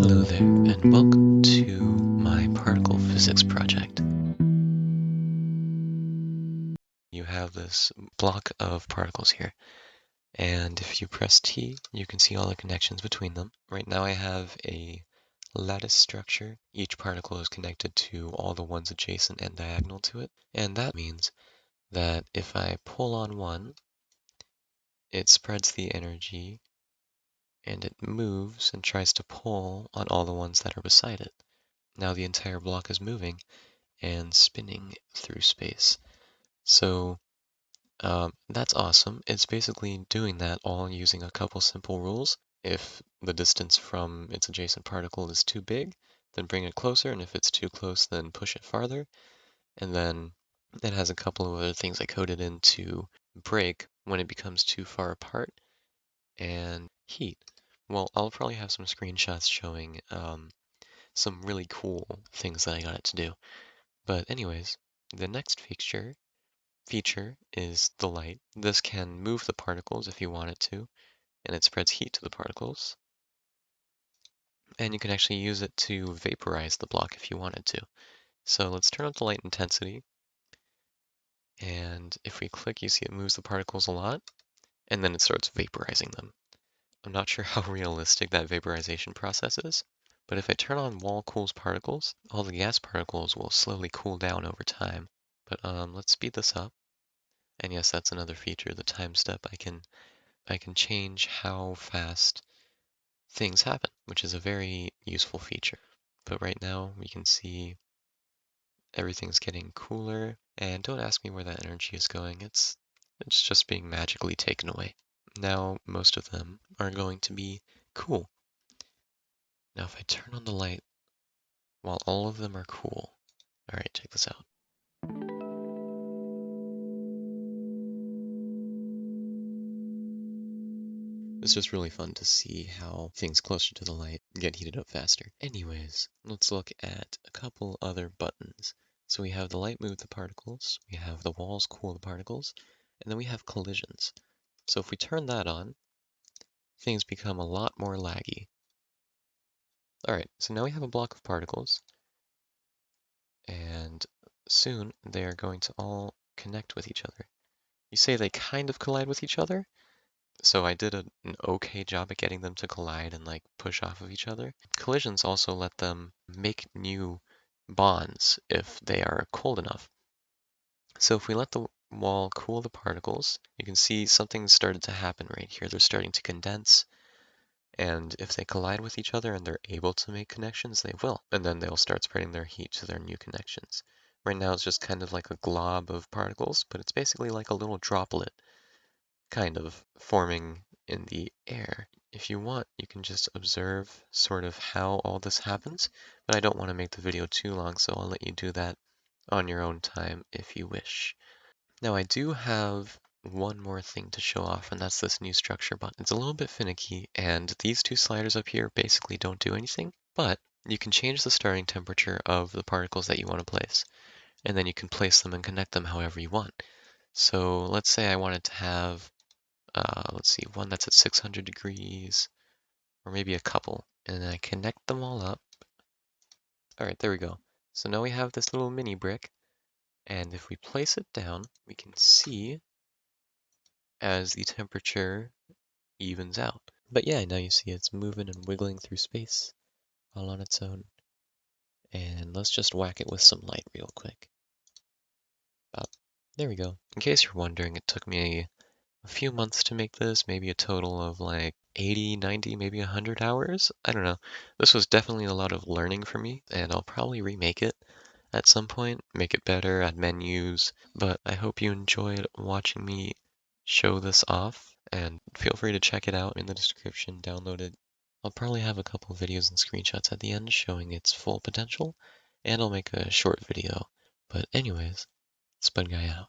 Hello there, and welcome to my particle physics project. You have this block of particles here, and if you press T, you can see all the connections between them. Right now I have a lattice structure. Each particle is connected to all the ones adjacent and diagonal to it, and that means that if I pull on one, it spreads the energy, and it moves and tries to pull on all the ones that are beside it. Now the entire block is moving and spinning through space. So that's awesome. It's basically doing that all using a couple simple rules. If the distance from its adjacent particle is too big, then bring it closer, and if it's too close, then push it farther. And then it has a couple of other things I coded in to break when it becomes too far apart, and heat. Well, I'll probably have some screenshots showing some really cool things that I got it to do. But anyways, the next feature is the light. This can move the particles if you want it to, and it spreads heat to the particles. And you can actually use it to vaporize the block if you wanted to. So let's turn up the light intensity. And if we click, you see it moves the particles a lot, and then it starts vaporizing them. I'm not sure how realistic that vaporization process is, but if I turn on wall cools particles, all the gas particles will slowly cool down over time. But let's speed this up. And yes, that's another feature, the time step. I can change how fast things happen, which is a very useful feature. But right now we can see everything's getting cooler, and don't ask me where that energy is going. It's just being magically taken away. Now most of them are going to be cool. Now if I turn on the light while all of them are cool. All right, check this out. It's just really fun to see how things closer to the light get heated up faster. Anyways, let's look at a couple other buttons. So we have the light move the particles, we have the walls cool the particles, and then we have collisions. So if we turn that on, things become a lot more laggy. Alright, so now we have a block of particles, and soon they are going to all connect with each other. You say they kind of collide with each other, so I did an okay job at getting them to collide and like push off of each other. Collisions also let them make new bonds if they are cold enough. So if we let the wall cool the particles, you can see something started to happen right here. They're starting to condense, and if they collide with each other and they're able to make connections, they will. And then they'll start spreading their heat to their new connections. Right now it's just kind of like a glob of particles, but it's basically like a little droplet kind of forming in the air. If you want, you can just observe sort of how all this happens, but I don't want to make the video too long, so I'll let you do that on your own time if you wish. Now I do have one more thing to show off, and that's this new structure button. It's a little bit finicky, and these two sliders up here basically don't do anything, but you can change the starting temperature of the particles that you want to place, and then you can place them and connect them however you want. So let's say I wanted to have let's see, one that's at 600 degrees, or maybe a couple, and then I connect them all up. All right, there we go. So now we have this little mini brick, and if we place it down, we can see as the temperature evens out. But yeah, now you see it's moving and wiggling through space all on its own. And let's just whack it with some light real quick. There we go. In case you're wondering, it took me a few months to make this, maybe a total of like 80, 90, maybe 100 hours. I don't know. This was definitely a lot of learning for me, and I'll probably remake it at some point, make it better, add menus, but I hope you enjoyed watching me show this off, and feel free to check it out in the description, download it. I'll probably have a couple videos and screenshots at the end showing its full potential, and I'll make a short video. But anyways, Spud Guy out.